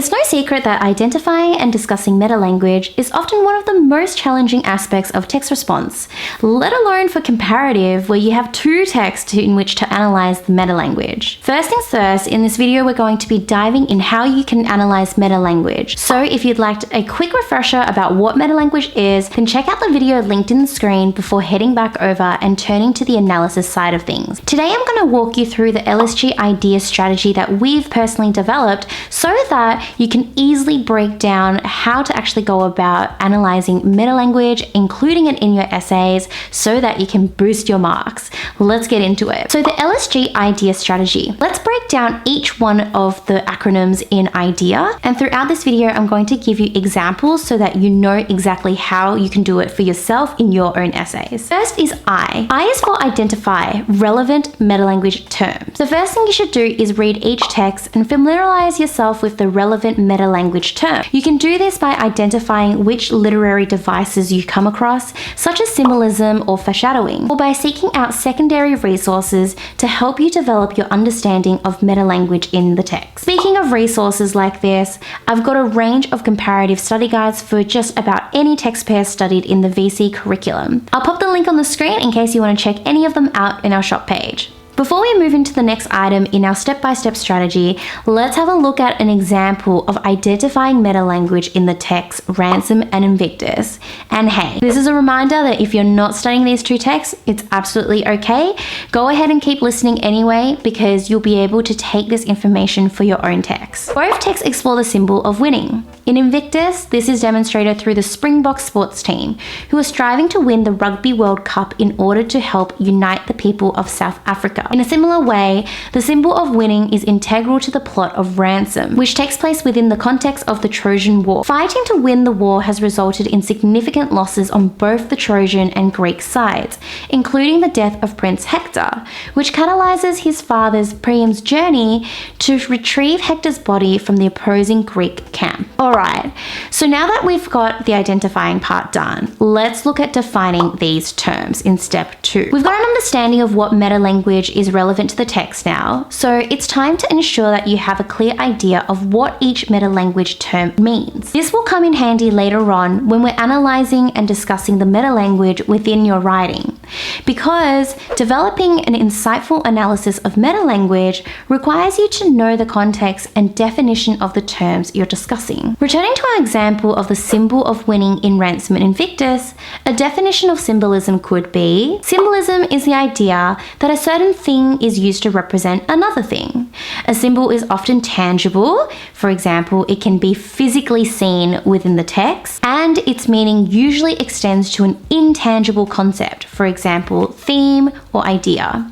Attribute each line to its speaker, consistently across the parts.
Speaker 1: It's no secret that identifying and discussing meta-language is often one of the most challenging aspects of text response, let alone for comparative, where you have two texts in which to analyze the meta-language. First things first, in this video we're going to be diving in how you can analyze meta-language. So if you'd like a quick refresher about what meta-language is, then check out the video linked in the screen before heading back over and turning to the analysis side of things. Today I'm going to walk you through the LSG idea strategy that we've personally developed so that you can easily break down how to actually go about analyzing meta-language, including it in your essays, so that you can boost your marks. Let's get into it. So the LSG idea strategy. Let's break down each one of the acronyms in IDEA, and throughout this video I'm going to give you examples so that you know exactly how you can do it for yourself in your own essays. First is I. I is for identify relevant meta-language terms. The first thing you should do is read each text and familiarize yourself with the relevant meta-language term. You can do this by identifying which literary devices you come across, such as symbolism or foreshadowing, or by seeking out secondary resources to help you develop your understanding of meta-language in the text. Speaking of resources like this, I've got a range of comparative study guides for just about any text pair studied in the VC curriculum. I'll pop the link on the screen in case you want to check any of them out in our shop page. Before we move into the next item in our step-by-step strategy, let's have a look at an example of identifying meta-language in the text Ransom and Invictus. And hey, this is a reminder that if you're not studying these two texts, it's absolutely okay. Go ahead and keep listening anyway, because you'll be able to take this information for your own text. Both texts explore the symbol of winning. In Invictus, this is demonstrated through the Springbok sports team, who are striving to win the Rugby World Cup in order to help unite the people of South Africa. In a similar way, the symbol of winning is integral to the plot of Ransom, which takes place within the context of the Trojan War. Fighting to win the war has resulted in significant losses on both the Trojan and Greek sides, including the death of Prince Hector, which catalyzes his father Priam's journey to retrieve Hector's body from the opposing Greek camp. Alright, so now that we've got the identifying part done, let's look at defining these terms in step 2. We've got an understanding of what meta-language is relevant to the text now, so it's time to ensure that you have a clear idea of what each meta-language term means. This will come in handy later on when we're analyzing and discussing the meta-language within your writing, because developing an insightful analysis of meta-language requires you to know the context and definition of the terms you're discussing. Returning to our example of the symbol of winning in Ransom and Invictus, a definition of symbolism could be: symbolism is the idea that a certain thing is used to represent another thing. A symbol is often tangible, for example, it can be physically seen within the text, and its meaning usually extends to an intangible concept, for example, theme or idea.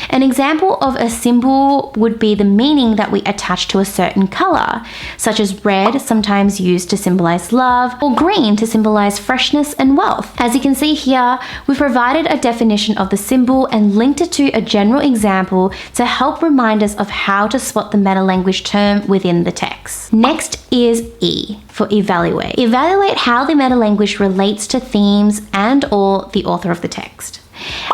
Speaker 1: An example of a symbol would be the meaning that we attach to a certain color, such as red, sometimes used to symbolize love, or green to symbolize freshness and wealth. As you can see here, we've provided a definition of the symbol and linked it to a general example to help remind us of how to spot the meta-language term within the text. Next is E for evaluate. Evaluate how the meta-language relates to themes and/or the author of the text.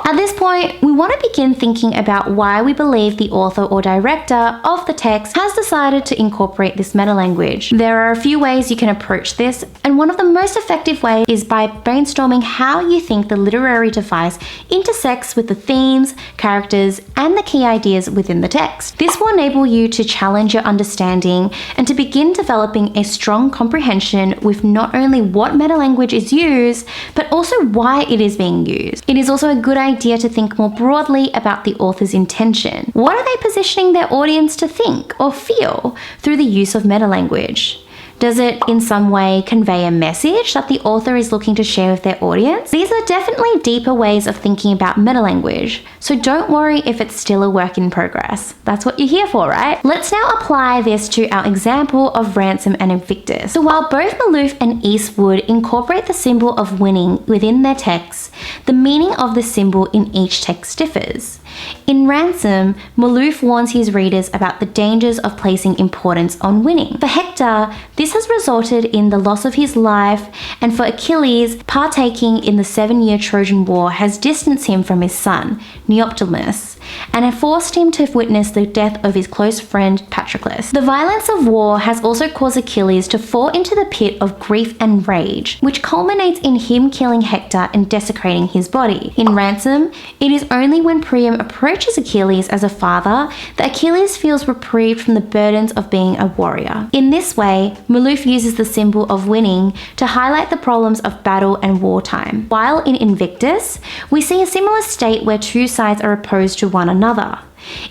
Speaker 1: At this point, we want to begin thinking about why we believe the author or director of the text has decided to incorporate this meta-language. There are a few ways you can approach this, and one of the most effective ways is by brainstorming how you think the literary device intersects with the themes, characters, and the key ideas within the text. This will enable you to challenge your understanding and to begin developing a strong comprehension with not only what meta-language is used, but also why it is being used. It is also a good idea to think more broadly about the author's intention. What are they positioning their audience to think or feel through the use of meta-language? Does it in some way convey a message that the author is looking to share with their audience? These are definitely deeper ways of thinking about meta-language, so don't worry if it's still a work in progress. That's what you're here for, right? Let's now apply this to our example of Ransom and Invictus. So while both Maloof and Eastwood incorporate the symbol of winning within their texts, the meaning of the symbol in each text differs. In Ransom, Maloof warns his readers about the dangers of placing importance on winning. For Hector, this This has resulted in the loss of his life, and for Achilles, partaking in the 7-year Trojan War has distanced him from his son, Neoptolemus, and have forced him to witness the death of his close friend Patroclus. The violence of war has also caused Achilles to fall into the pit of grief and rage, which culminates in him killing Hector and desecrating his body. In Ransom, it is only when Priam approaches Achilles as a father that Achilles feels reprieved from the burdens of being a warrior. In this way, Maloof uses the symbol of winning to highlight the problems of battle and wartime. While in Invictus, we see a similar state where two sides are opposed to one another.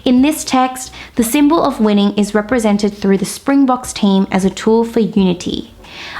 Speaker 1: In this text, the symbol of winning is represented through the Springboks team as a tool for unity.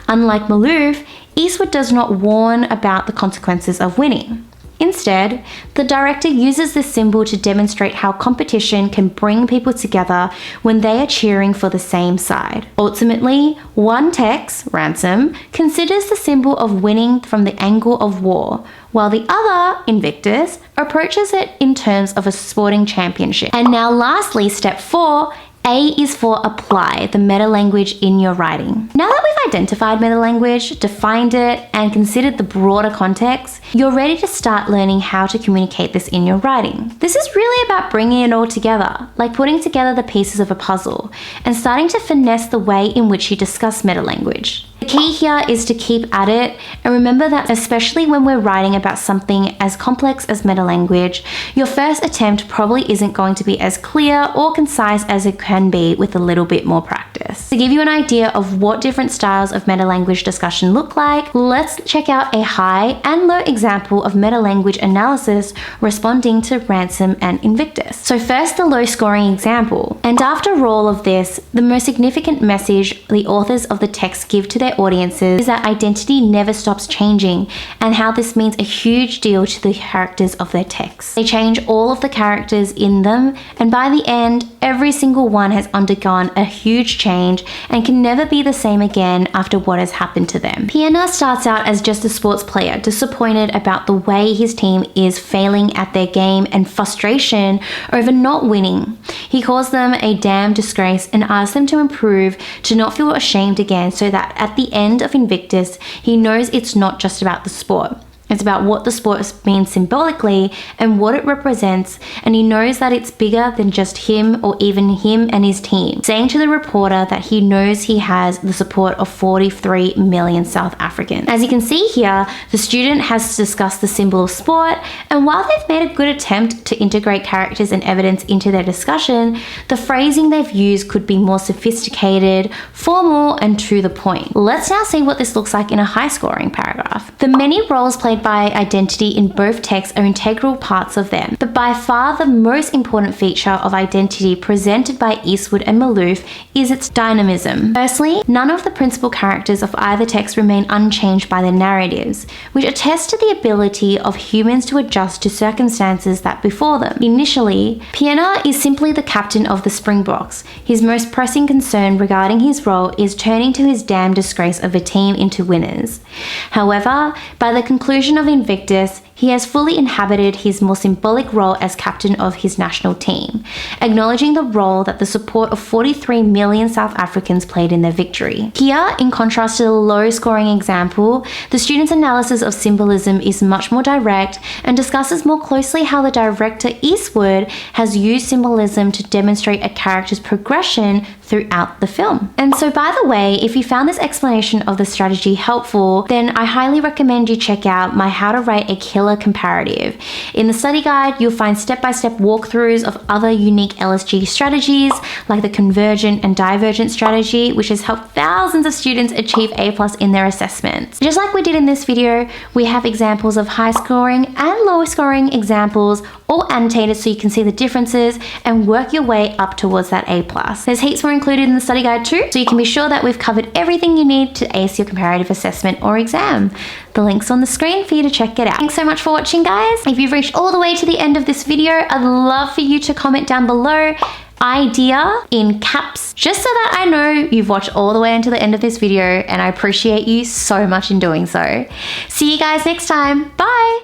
Speaker 1: Unlike Maloof, Eastwood does not warn about the consequences of winning. Instead, the director uses this symbol to demonstrate how competition can bring people together when they are cheering for the same side. Ultimately, one text, Ransom, considers the symbol of winning from the angle of war, while the other, Invictus, approaches it in terms of a sporting championship. And now lastly, step 4, A is for apply the meta-language in your writing. Now that we've identified meta-language, defined it, and considered the broader context, you're ready to start learning how to communicate this in your writing. This is really about bringing it all together, like putting together the pieces of a puzzle, and starting to finesse the way in which you discuss meta-language. The key here is to keep at it, and remember that especially when we're writing about something as complex as meta-language, your first attempt probably isn't going to be as clear or concise as it can be with a little bit more practice. To give you an idea of what different styles of meta-language discussion look like, let's check out a high and low example of meta-language analysis responding to Ransom and Invictus. So first, the low scoring example. And after all of this, the most significant message the authors of the text give to their audiences is that identity never stops changing, and how this means a huge deal to the characters of their text. They change all of the characters in them, and by the end, every single one has undergone a huge change and can never be the same again after what has happened to them. Pienaar starts out as just a sports player, disappointed about the way his team is failing at their game and frustration over not winning. He calls them a damn disgrace and asks them to improve, to not feel ashamed again, so that at the end of Invictus, he knows it's not just about the sport. It's about what the sport means symbolically and what it represents, and he knows that it's bigger than just him or even him and his team, saying to the reporter that he knows he has the support of 43 million South Africans. As you can see here, the student has discussed the symbol of sport, and while they've made a good attempt to integrate characters and evidence into their discussion, the phrasing they've used could be more sophisticated, formal, and to the point. Let's now see what this looks like in a high-scoring paragraph. The many roles played by identity in both texts are integral parts of them, but by far the most important feature of identity presented by Eastwood and Maloof is its dynamism. Firstly, none of the principal characters of either text remain unchanged by their narratives, which attest to the ability of humans to adjust to circumstances that befall them. Initially, Pienaar is simply the captain of the Springboks. His most pressing concern regarding his role is turning to his damn disgrace of a team into winners. However, by the conclusion of Invictus, he has fully inhabited his more symbolic role as captain of his national team, acknowledging the role that the support of 43 million South Africans played in their victory. Here, in contrast to the low-scoring example, the student's analysis of symbolism is much more direct and discusses more closely how the director Eastwood has used symbolism to demonstrate a character's progression throughout the film. And so, by the way, if you found this explanation of the strategy helpful, then I highly recommend you check out my How to Write a Killer Comparative. In the study guide, you'll find step-by-step walkthroughs of other unique LSG strategies, like the convergent and divergent strategy, which has helped thousands of students achieve A+ in their assessments. Just like we did in this video, we have examples of high-scoring and low-scoring examples, all annotated so you can see the differences and work your way up towards that A+. There's heaps more included in the study guide too, so you can be sure that we've covered everything you need to ace your comparative assessment or exam. The link's on the screen for you to check it out. Thanks so much for watching, guys. If you've reached all the way to the end of this video, I'd love for you to comment down below idea in caps, just so that I know you've watched all the way until the end of this video, and I appreciate you so much in doing so. See you guys next time. Bye.